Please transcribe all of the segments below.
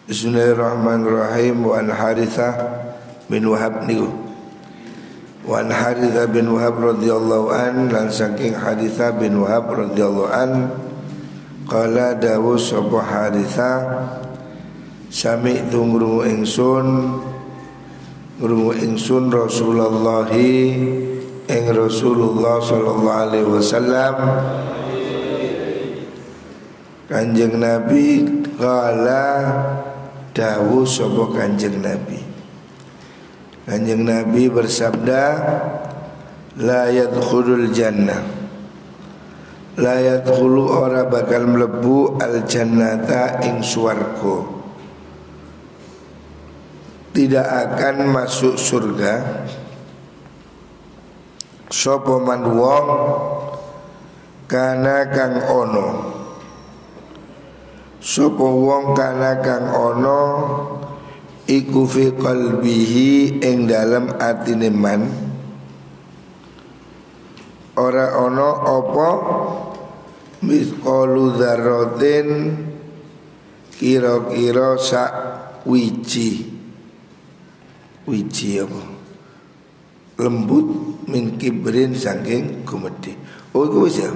Bismillahirrahmanirrahim. Wa an Harithah bin Wahab niku. Wa an Harithah bin Wahab radhiyallahu an, lan saking Harithah bin Wahab radhiyallahu an qala dawu sapa Harithah sami'tu ngrungu ingsun Rasulullah ing Rasulullah sallallahu alaihi wasallam Kanjeng Nabi qala dawu sapa Kanjeng Nabi. Kanjeng Nabi bersabda, la yadkhulul jannah, la yadkhulu ora bakal mlebu al jannata ing swarga, tidak akan masuk surga sapa man wong kana kang ono, sapa wong kana kang ono iku fi qalbihi ing dalem atine man ora ono apa misqalu dzarratin kira-kira sak wiji apa lembut min kibrin saking gumedhe. Oh iku wis ya.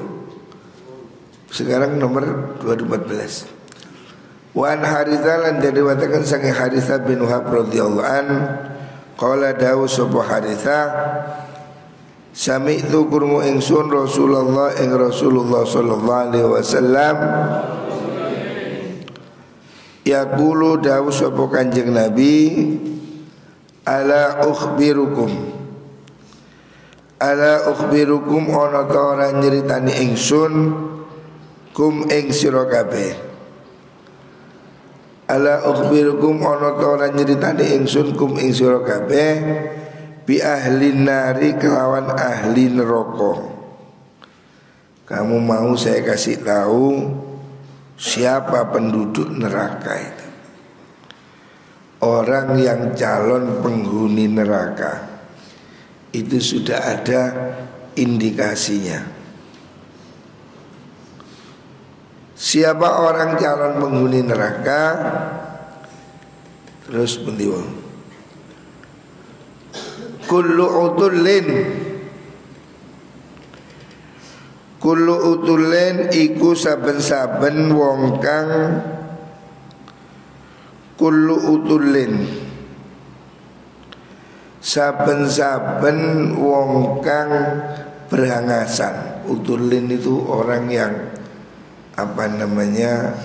Sekarang nomor 214. Wan Harithah lan diriwayatkan saking Harithah bin Wahab radhiyallahu an qala dawu sapa Harithah sami'tu krungu ingsun Rasulullah ing Rasulullah sallallahu alaihi wasallam yaqulu dawu sapa Kanjeng Nabi ala ukhbirukum ana ta ora nyritani ingsun kum ing sira kabeh. Ala ukhbirukum ana ta ora nyritani ingsun kum ing sira kabeh bi ahli nari kelawan ahli neraka. Kamu mau saya kasih tahu siapa penduduk neraka itu? Orang yang calon penghuni neraka itu sudah ada indikasinya. Siapa orang calon penghuni neraka? Terus pendiwa kullu utulin iku saben-saben wong kang kullu utulin saben-saben wong kang berangasan. Utulin itu orang yang apa namanya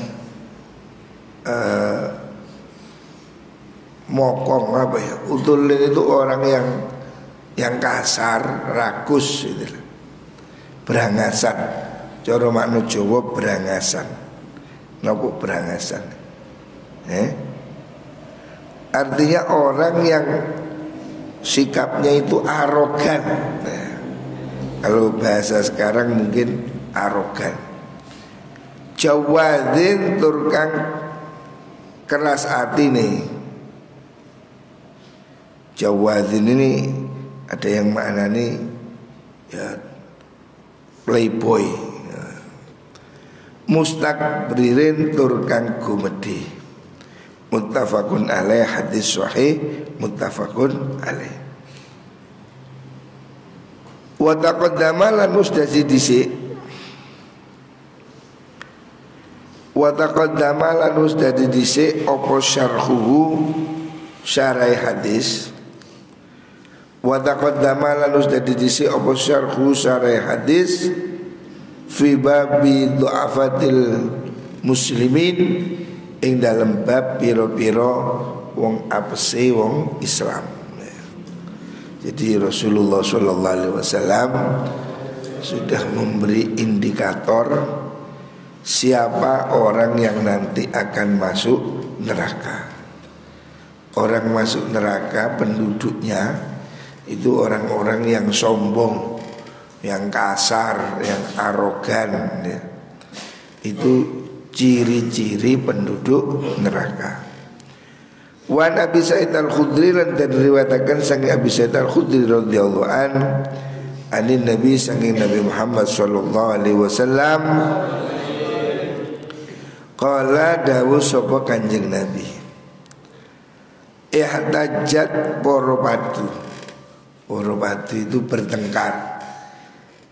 mokong apa ya. Utulin itu orang yang kasar, rakus gitu. Berangasan. Cara makna Jawa berangasan. Napa berangasan? Artinya orang yang sikapnya itu arogan. Nah, kalau bahasa sekarang mungkin arogan. Jawadin turkang keras hati nih. Jawadin ini ada yang maknanya ya playboy ya. Mustakbirin turkang gumedhe. Muttafaqun alaih, hadis sahih muttafaqun alaih. Wa taqaddama lan musdasi dhisik. Wa taqaddama lan musdasi dhisik apa syarhuhu syarah hadis. Wa taqaddama lan musdasi dhisik apa syarhu syarah hadis fi babi du'afatil muslimin ing dalam bab piro-piro wong apese wong Islam. Jadi Rasulullah sallallahu alaihi wasallam sudah memberi indikator siapa orang yang nanti akan masuk neraka. Orang masuk neraka penduduknya itu orang-orang yang sombong, yang kasar, yang arogan ya. Itu ciri-ciri penduduk neraka. Wa Nabi Sa'id Al-Khudri lan riwayataken sang Abi Sa'id Al-Khudri radhiyallahu an anin Nabi saking Nabi Muhammad sallallahu alaihi wasallam qala dawu sapa Kanjeng Nabi ihtajat para padu. Para padu itu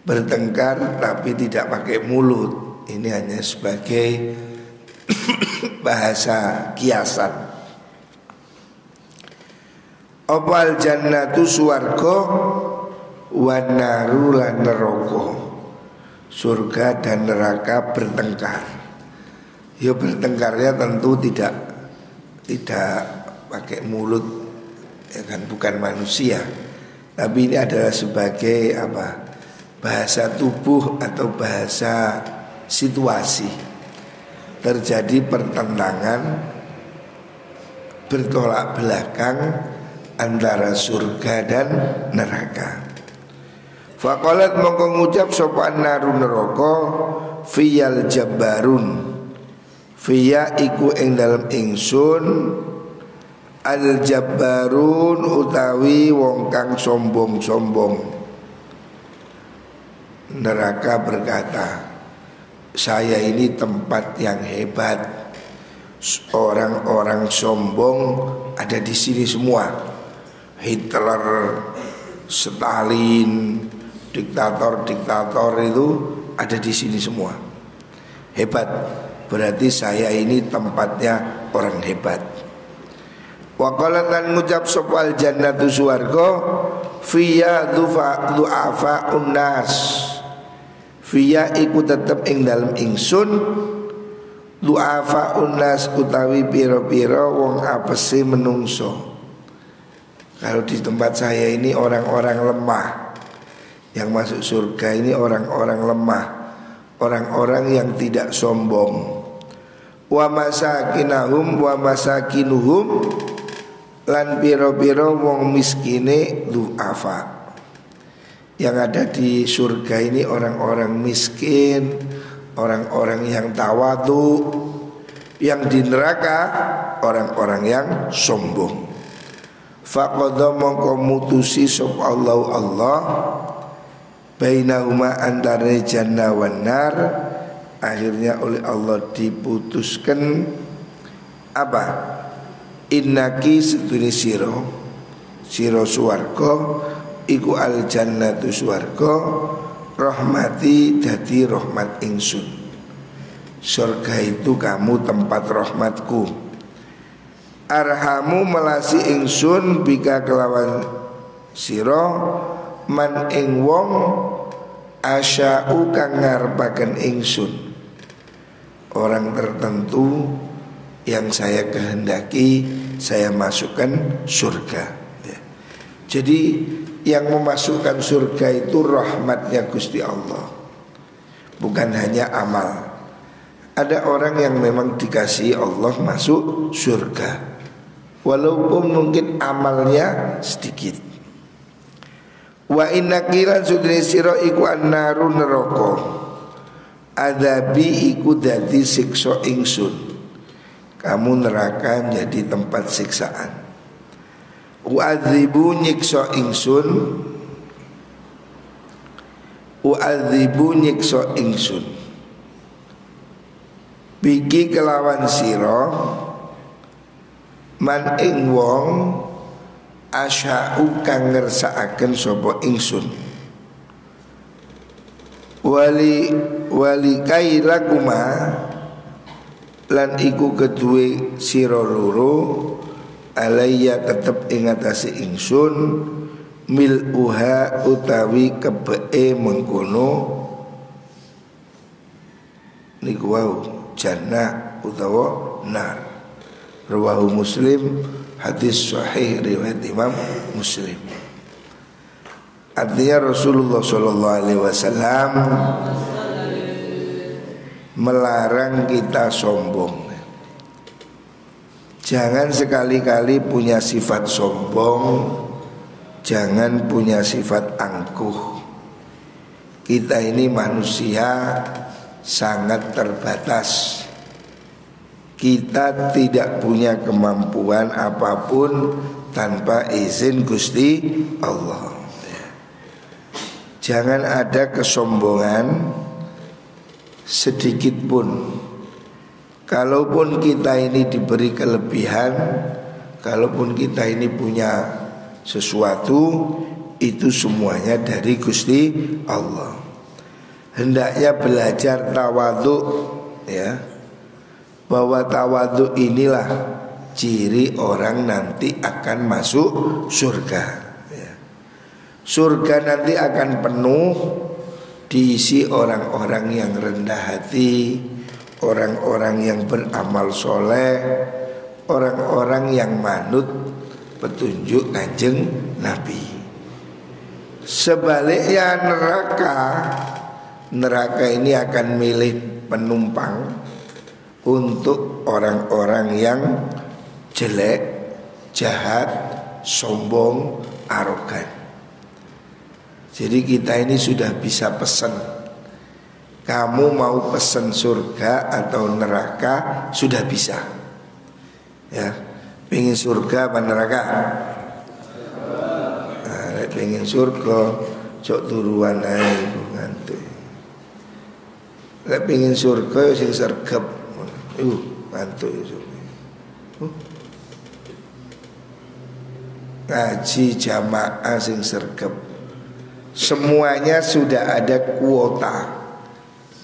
bertengkar tapi tidak pakai mulut. Ini hanya sebagai bahasa kiasan. Opal jannatu suwarga wan naru lan neraka. Surga dan neraka bertengkar. Ya bertengkarnya tentu tidak pakai mulut, ya kan, bukan manusia. Tapi ini adalah sebagai apa? Bahasa tubuh atau bahasa situasi. Terjadi pertentangan bertolak belakang antara surga dan neraka. Faqalat mongko ngucap sopan naru neraka fiyal jabbarun. Fiya iku ing dalem ingsun al jabbarun utawi wong kang sombong-sombong. Neraka berkata, saya ini tempat yang hebat. Orang-orang sombong ada di sini semua. Hitler, Stalin, diktator-diktator itu ada di sini semua. Hebat. Berarti saya ini tempatnya orang hebat. Wa qalat lan ngucap sopal jannatu suwarga fiya du'afa unnas. Fiya iku tetep ing dalem ingsun du'afa unnas utawi pira-pira wong apese menungso. Kalau di tempat saya ini orang-orang lemah. Yang masuk surga ini orang-orang lemah, orang-orang yang tidak sombong. Wa masakinahum wa masakinuhum lan piro-piro wong miskine du'afa. Yang ada di surga ini orang-orang miskin, orang-orang yang tawadu. Yang di neraka orang-orang yang sombong. Faqadha mongko mutusi sop Allah bainahuma antara jannah wan nar. Akhirnya oleh Allah diputuskan apa? Innaki setuni siro suwarga iku al jannatu suwarga rahmati dadi rahmat ingsun. Surga itu kamu tempat rahmatku. Arhamu melasi ingsun bika kelawan siro man ing wong asya'u kang ngarepaken ingsun. Orang tertentu yang saya kehendaki saya masukkan surga, ya. Jadi yang memasukkan surga itu rahmatnya Gusti Allah, bukan hanya amal. Ada orang yang memang dikasih Allah masuk surga, walaupun mungkin amalnya sedikit. Wa inna kiran sudri siro iku an-naru neraka adabi iku dadi siksa ingsun. Kamu neraka menjadi tempat siksaan. U'adzibu nyiksa ingsun. U'adzibu nyiksa ingsun biki kelawan sira man ing wong asya'u kang ngersakaken sapa ingsun. Wali kailakuma lan iku kedue sira loro alayya tetep ing atase ingsun mil'uha utawi kebee mengkono niku wau jannah utawa nar. Rawahu Muslim, hadis sahih riwayat Imam Muslim. Artinya Rasulullah sallallahu alaihi wasallam melarang kita sombong. Jangan sekali-kali punya sifat sombong, jangan punya sifat angkuh. Kita ini manusia sangat terbatas. Kita tidak punya kemampuan apapun tanpa izin Gusti Allah. Jangan ada kesombongan sedikit pun. Kalaupun kita ini diberi kelebihan, kalaupun kita ini punya sesuatu, itu semuanya dari Gusti Allah. Hendaknya belajar tawadhu, ya. Bahwa tawadhu inilah ciri orang nanti akan masuk surga, ya. Surga nanti akan penuh diisi orang-orang yang rendah hati, orang-orang yang beramal soleh, orang-orang yang manut petunjuk Kanjeng Nabi. Sebaliknya neraka ini akan milih penumpang untuk orang-orang yang jelek, jahat, sombong, arogan. Jadi kita ini sudah bisa pesan. Kamu mau pesan surga atau neraka sudah bisa. Ya, pengen surga apa neraka? Nah, pengen surga, cok turuan ae ngantuk. Lek pengen surga sing sergap, ngantuk iso. Ngaji jamaah sing sergap. Semuanya sudah ada kuota.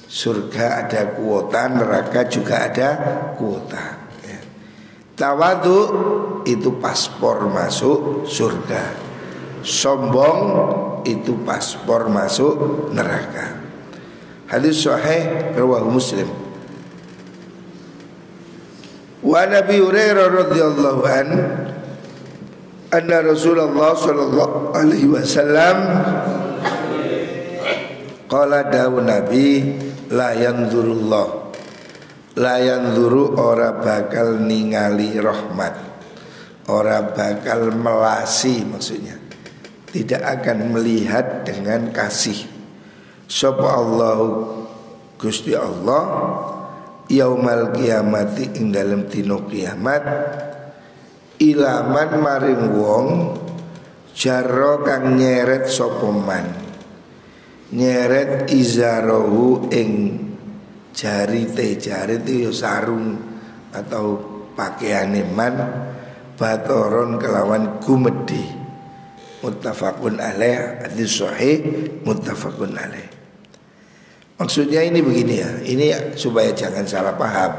Surga ada kuota, neraka juga ada kuota, ya. Tawadhu itu paspor masuk surga. Sombong itu paspor masuk neraka. Hadis sahih riwayat Muslim. Wa Nabi Hurairah radhiyallahu an anna Rasulullah sallallahu alaihi wasallam qala dawu Nabi la yanzurullah, la yanzuru ora bakal ningali rahmat, ora bakal melasi, maksudnya tidak akan melihat dengan kasih sapa Allah Gusti Allah yaumal kiamati ing dalem dina kiamat ilaman maring wong jarra kang nyeret sapa man, nyeret izarahu ing jarite. Jarit itu sarung atau pakaiane man, batoron kelawan gumedi. Muttafaqun alaih, hadis sahih muttafaqun alaih. Maksudnya ini begini ya, ini supaya jangan salah paham.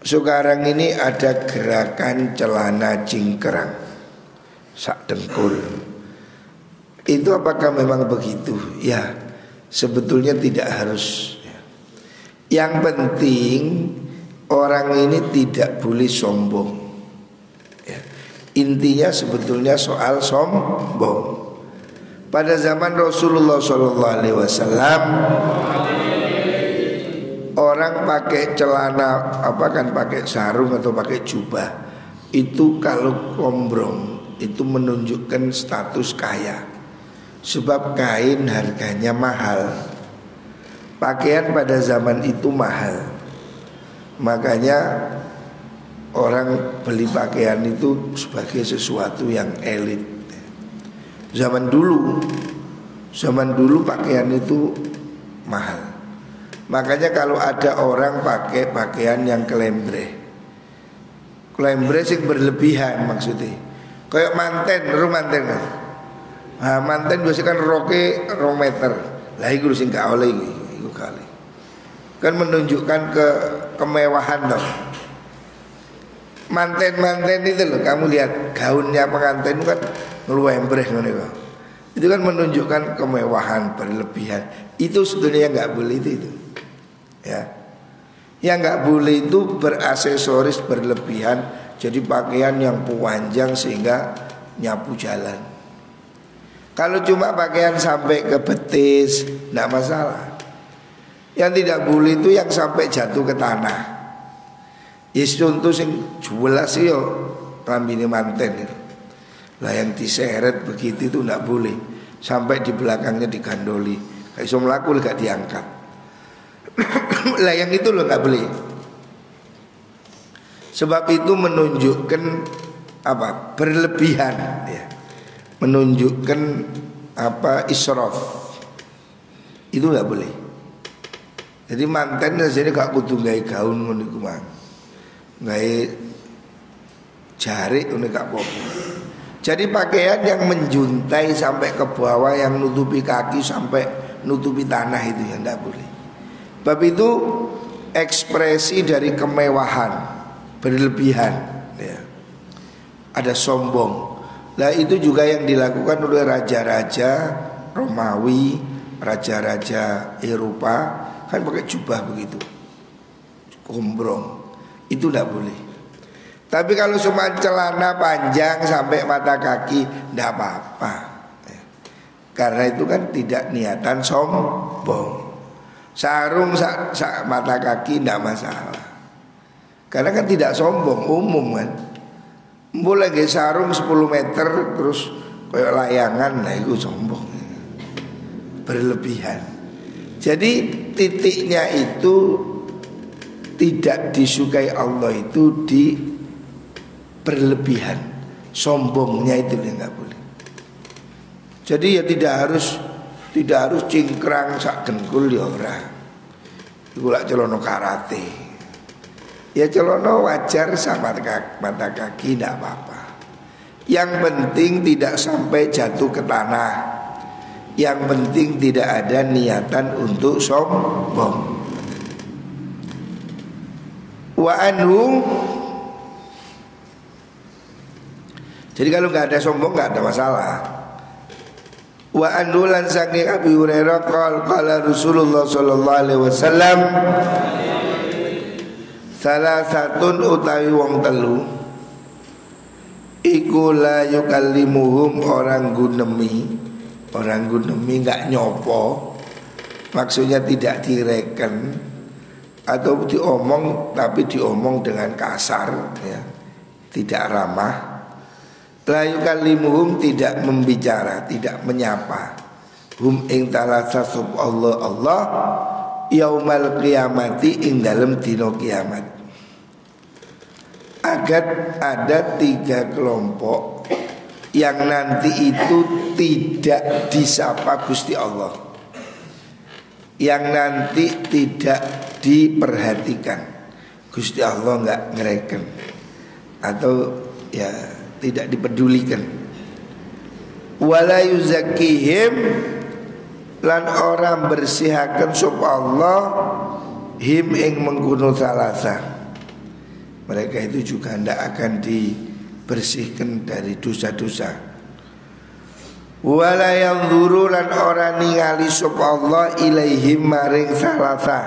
Sekarang ini ada gerakan celana cingkrang, sak dengkul. Itu apakah memang begitu? Ya, sebetulnya tidak harus. Yang penting orang ini tidak boleh sombong, ya. Intinya sebetulnya soal sombong. Pada zaman Rasulullah SAW, orang pakai celana kan pakai sarung atau pakai jubah, itu kalau gombrong itu menunjukkan status kaya. Sebab kain harganya mahal. Pakaian pada zaman itu mahal. Makanya orang beli pakaian itu sebagai sesuatu yang elit. Zaman dulu pakaian itu mahal. Makanya kalau ada orang pakai pakaian yang kelembre sing berlebihan maksudnya, kayak manten kan. Nah, manten biasanya kan roke 2 meter. Lah iku sing gak oleh iku kali. Kan menunjukkan kemewahan loh. Manten itu loh, kamu lihat gaunnya pengantin kan ngeluembreh ngono kok. Itu kan menunjukkan kemewahan berlebihan. Itu sebetulnya nggak boleh itu. Ya. Yang nggak boleh itu beraksesoris berlebihan, jadi pakaian yang panjang sehingga nyapu jalan. Kalau cuma pakaian sampai ke betis, tidak masalah. Yang tidak boleh itu yang sampai jatuh ke tanah. Yes, contoh sing jelas yo rambine manten. Lah yang diseret begitu itu tidak boleh. Sampai di belakangnya digandoli. Kayak iso mlaku gak diangkat. Lah yang itu loh nggak boleh. Sebab itu menunjukkan apa? Berlebihan, ya. Menunjukkan israf. Itu nggak boleh. Jadi manten sini gak kudu gawe gaun ngono iku mang. Gawe jarik ngono gak apa-apa. Jadi pakaian yang menjuntai sampai ke bawah, yang nutupi kaki sampai nutupi tanah itu yang tidak boleh. Bab itu ekspresi dari kemewahan, berlebihan ya. Ada sombong. Nah itu juga yang dilakukan oleh raja-raja Romawi, raja-raja Eropa, kan pakai jubah begitu, gombrong. Itu tidak boleh. Tapi kalau cuma celana panjang sampai mata kaki, tidak apa-apa. Karena itu kan tidak niatan sombong. Sarung mata kaki tidak masalah. Karena kan tidak sombong, umum kan. Boleh lagi sarung 10 meter terus kayak layangan, nah itu sombong, berlebihan. Jadi titiknya itu tidak disukai Allah itu di berlebihan, sombongnya itu yang nggak boleh. Jadi ya tidak harus cingkrang sak dengkul ya ora. Iku lak celono karate. Ya celono wajar sama mata kaki tidak apa-apa. Yang penting tidak sampai jatuh ke tanah. Yang penting tidak ada niatan untuk sombong. Wa anhu. Jadi kalau nggak ada sombong nggak ada masalah. Wa andulan saking Abi Hurairah qala Rasulullah sallallahu alaihi wasallam, salah satun utawi wong telu iku la yukallimuhum orang gunemi nggak nyopo, maksudnya tidak direken atau diomong tapi diomong dengan kasar ya, tidak ramah. La yukallimuhum tidak membicara, tidak menyapa. Hum ing talasa sub Allah yaumal qiyamati ing dalam dino kiamat. Agar ada 3 kelompok yang nanti itu tidak disapa Gusti Allah, yang nanti tidak diperhatikan Gusti Allah, nggak ngereken atau ya tidak dipedulikan. Wala yuzakkihim, lan orang bersihaken sop Allah him ing mengkuno salasa. Mereka itu juga tidak akan dibersihkan dari dosa-dosa. Wala yanzuru, lan orang ningali sop Allah ilaihim maring salasa.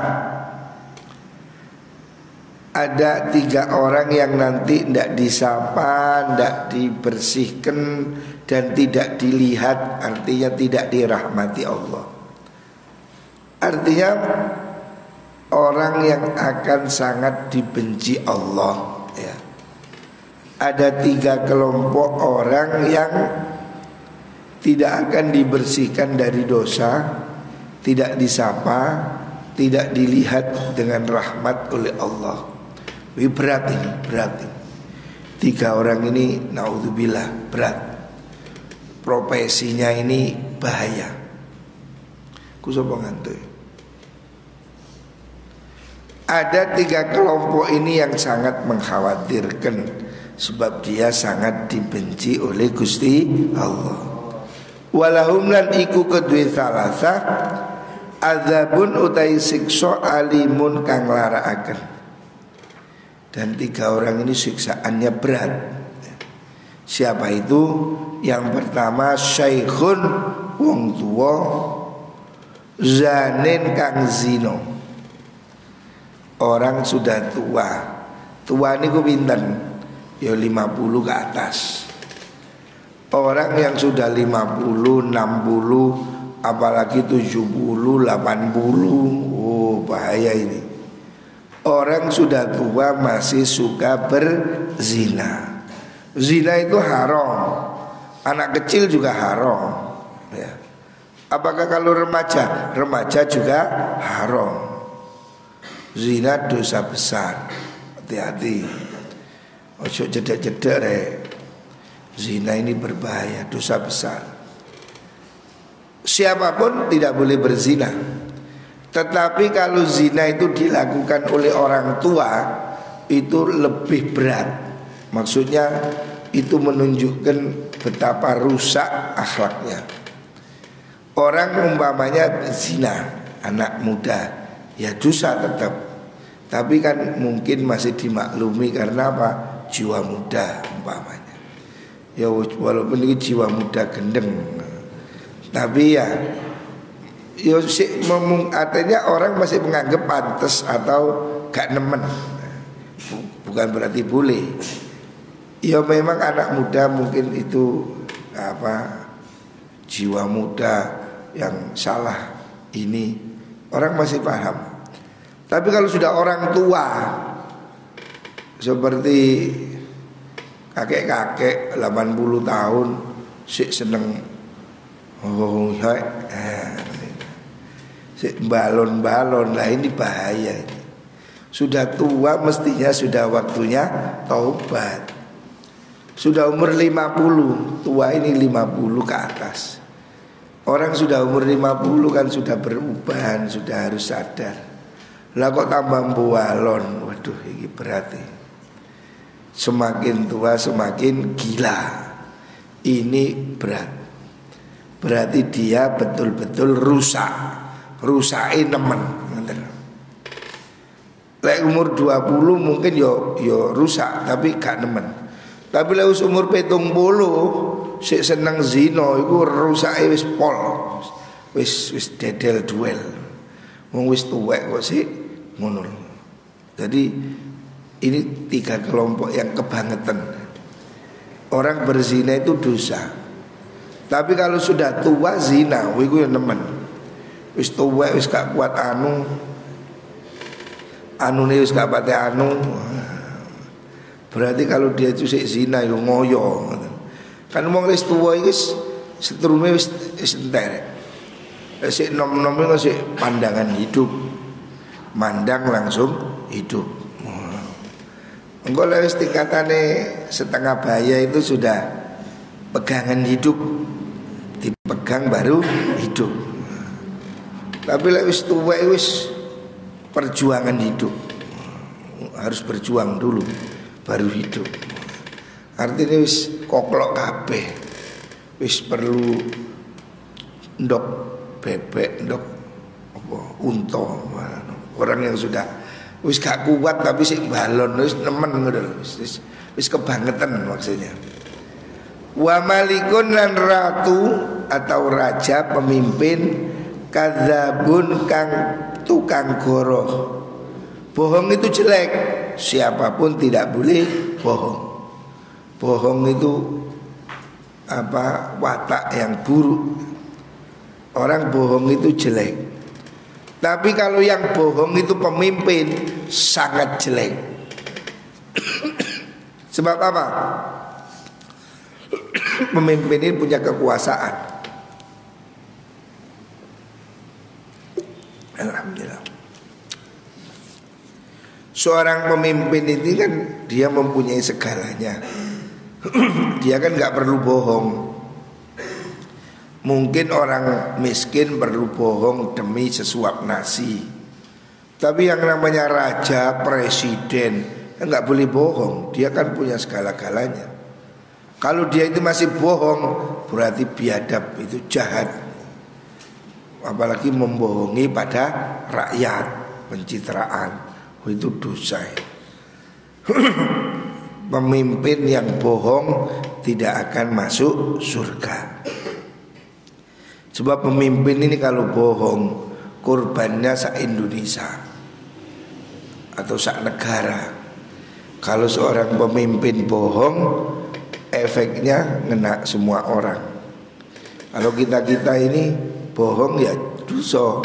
Ada 3 orang yang nanti tidak disapa, tidak dibersihkan dan tidak dilihat, artinya tidak dirahmati Allah. Artinya orang yang akan sangat dibenci Allah ya. Ada 3 kelompok orang yang tidak akan dibersihkan dari dosa, tidak disapa, tidak dilihat dengan rahmat oleh Allah. Ini berat. 3 orang ini naudzubillah berat. Profesinya ini bahaya. Kusopo ngantuk. Ada 3 kelompok ini yang sangat mengkhawatirkan, sebab dia sangat dibenci oleh Gusti Allah. Walahum lan iku kedue salasa azabun utai siksa alimun kang laraaken. Dan 3 orang ini siksaannya berat. Siapa itu? Yang pertama syaikhun wong tua, zanin kang zino. Orang sudah tua. Tua ini ku pinten? Ya 50 ke atas. Orang yang sudah 50, 60, apalagi 70, 80. Oh bahaya ini. Orang sudah tua masih suka berzina. Zina itu haram. Anak kecil juga haram ya. Apakah kalau remaja? Remaja juga haram. Zina dosa besar. Hati-hati. Ojo jedek-jedek rek. Zina ini berbahaya, dosa besar. siapapun tidak boleh berzina. Tetapi kalau zina itu dilakukan oleh orang tua, itu lebih berat. Maksudnya itu menunjukkan betapa rusak akhlaknya. Orang umpamanya zina, anak muda, ya dosa tetap. Tapi kan mungkin masih dimaklumi karena apa? Jiwa muda umpamanya. Ya walaupun ini jiwa muda gendeng, tapi ya artinya orang masih menganggap pantas atau gak nemen. Bukan berarti boleh. Ya memang anak muda mungkin itu jiwa muda yang salah ini orang masih paham. Tapi kalau sudah orang tua seperti kakek-kakek 80 tahun sik seneng balon-balon, lah ini bahaya ini. Sudah tua mestinya sudah waktunya taubat. Sudah umur 50, tua ini 50 ke atas. Orang sudah umur 50 kan sudah berubah, sudah harus sadar. Lah kok tambah balon, waduh ini berarti semakin tua semakin gila. Ini berat. Berarti dia betul-betul rusakin nemen. Lek umur 20 mungkin yo rusak tapi gak nemen. Tapi lek umur 70 sik seneng zina iku rusake wis pol. Wis dedel duel. Wong wis tuwek kok sik ngono. Jadi ini 3 kelompok yang kebangetan. Orang berzina itu dosa. Tapi kalau sudah tua zina, iku yo nemen. Wis tuwek wis gak kuat ane wis gak pate berarti kalau dia itu sik zina yo ngoyo. Kan wong wis tuwa iki setrume wis entek. Sik nom-nom iki sik pandangan hidup. Mandang langsung hidup. Engko lek wis tingkatane setengah baya itu sudah pegangan hidup. Dipegang baru hidup. Tapi lek wis tuwa wis perjuangan hidup. Harus berjuang dulu baru hidup. Artinya wis koklok kabeh. Wis perlu ndok bebek, ndok unta. Orang yang sudah wis gak kuat tapi sik balon wis nemen ngono wis kebangetan maksudnya. Wa malikun lan ratu atau raja pemimpin kadzabun kang tukang goroh. Bohong itu jelek. Siapapun tidak boleh bohong. Bohong itu watak yang buruk. Orang bohong itu jelek. Tapi kalau yang bohong itu pemimpin sangat jelek. Sebab apa? Pemimpin ini punya kekuasaan. Alhamdulillah. Seorang pemimpin ini kan dia mempunyai segalanya. Dia kan gak perlu bohong. Mungkin orang miskin perlu bohong demi sesuap nasi. Tapi yang namanya raja, presiden gak boleh bohong. Dia kan punya segala-galanya. Kalau dia itu masih bohong berarti biadab, itu jahat. Apalagi membohongi pada rakyat, pencitraan, itu dosa. Pemimpin yang bohong tidak akan masuk surga. Sebab pemimpin ini kalau bohong korbannya se-Indonesia atau se-negara. Kalau seorang pemimpin bohong, efeknya ngena semua orang. Kalau kita ini bohong ya dosa,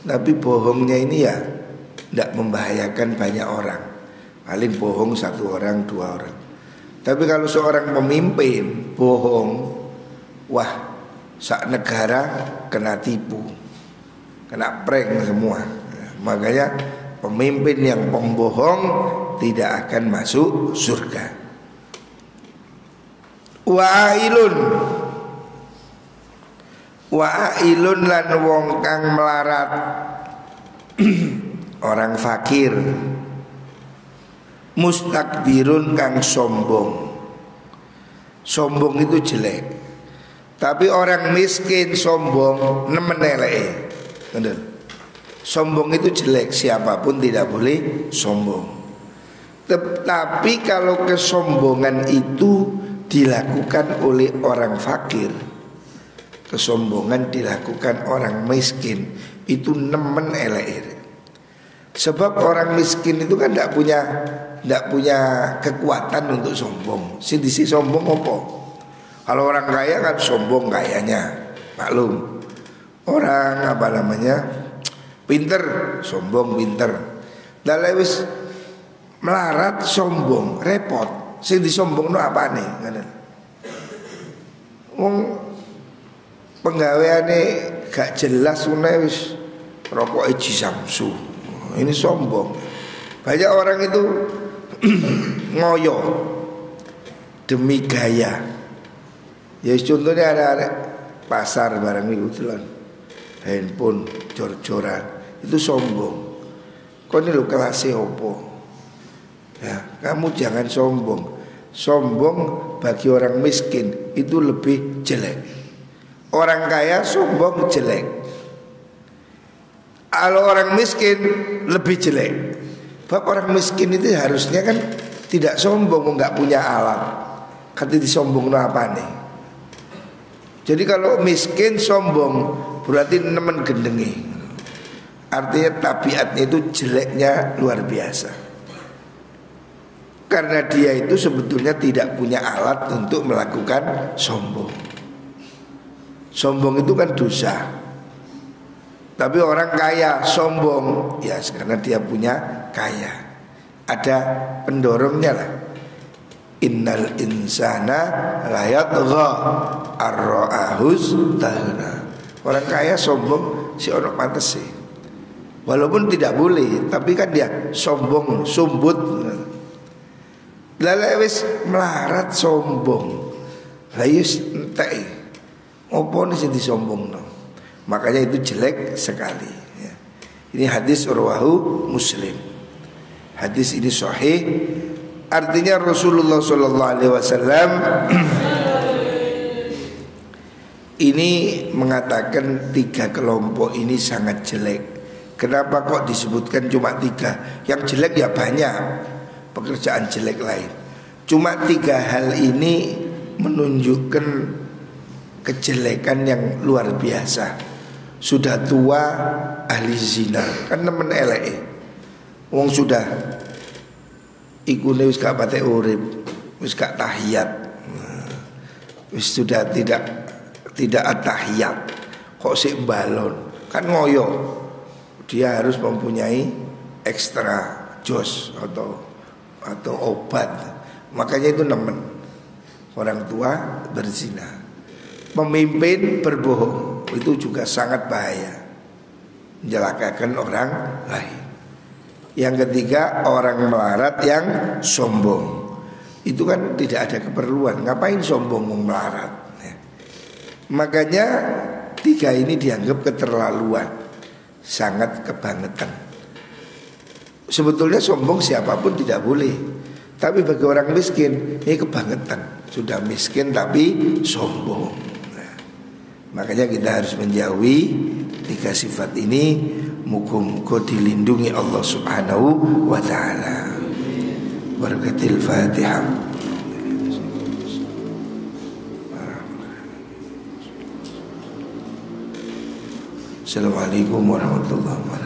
tapi bohongnya ini ya tidak membahayakan banyak orang. Paling bohong 1 orang 2 orang. Tapi kalau seorang pemimpin bohong, wah, sak negara kena tipu, kena prank semua. Makanya pemimpin yang pembohong tidak akan masuk surga. Wa'ilun Wa ailun lan wong kang melarat. Orang fakir. Mustakbirun kang sombong. Sombong itu jelek. Tapi orang miskin sombong nemen eleke. Bener. Sombong itu jelek, siapapun tidak boleh sombong. Tetapi kalau kesombongan itu dilakukan oleh orang fakir, kesombongan dilakukan orang miskin, itu nemen eleke. Sebab orang miskin itu kan tidak punya kekuatan untuk sombong. Sisi sombong apa? Kalau orang kaya kan sombong kayanya, maklum. Orang pinter, sombong pinter. Dalam wis melarat sombong, repot. Sing disombongno apane? Ngono. Wong penggaweane gak jelas ngene wis rokoke Jisamsu. Ini sombong. Banyak orang itu ngoyo demi gaya. Ya contohnya ada pasar barang itu telan, handphone jor-joran, itu sombong. Kau ini lo kelasnya opo? Ya, kamu jangan sombong. Sombong bagi orang miskin itu lebih jelek. Orang kaya sombong jelek. Kalau orang miskin lebih jelek. Sebab orang miskin itu harusnya kan tidak sombong, nggak punya alat. Kata disombong apa nih? Jadi kalau miskin sombong berarti nemen gendengi. Artinya tabiatnya itu jeleknya luar biasa. Karena dia itu sebetulnya tidak punya alat untuk melakukan sombong. Sombong itu kan dosa. Tapi orang kaya sombong, ya karena dia punya kaya. Ada pendorongnya lah. Innal insana layatgha ar-ra'ahus tahna. Orang kaya sombong si orang pantes sih. Walaupun tidak boleh, tapi kan dia sombong, sumbut. Lala wis melarat sombong. Lah yus entek. Opo nih sing disombongno. Makanya itu jelek sekali ya. Ini hadis rawahu Muslim. Hadis ini sahih. Artinya Rasulullah SAW ini mengatakan 3 kelompok ini sangat jelek. Kenapa kok disebutkan cuma 3? Yang jelek ya banyak, pekerjaan jelek lain. Cuma 3 hal ini menunjukkan kejelekan yang luar biasa. Sudah tua ahli zina, kan nemen eleke. Wong sudah ikune wis gak pate urip, wis gak tahiyat. Wis sudah tidak tahiyat. Kok sik balon? Kan ngoyo. Dia harus mempunyai ekstra jos atau obat. Makanya itu nemen. Orang tua berzina. Pemimpin berbohong, itu juga sangat bahaya, mencelakakan orang lain. Yang ketiga, orang melarat yang sombong. Itu kan tidak ada keperluan. Ngapain sombong melarat ya. Makanya 3 ini dianggap keterlaluan, sangat kebangetan. Sebetulnya sombong siapapun tidak boleh, tapi bagi orang miskin ini kebangetan. Sudah miskin tapi sombong. Makanya kita harus menjauhi 3 sifat ini. Muka-muka dilindungi Allah Subhanahu wa ta'ala. Barakatil Fatihah. Assalamualaikum warahmatullahi wabarakatuh.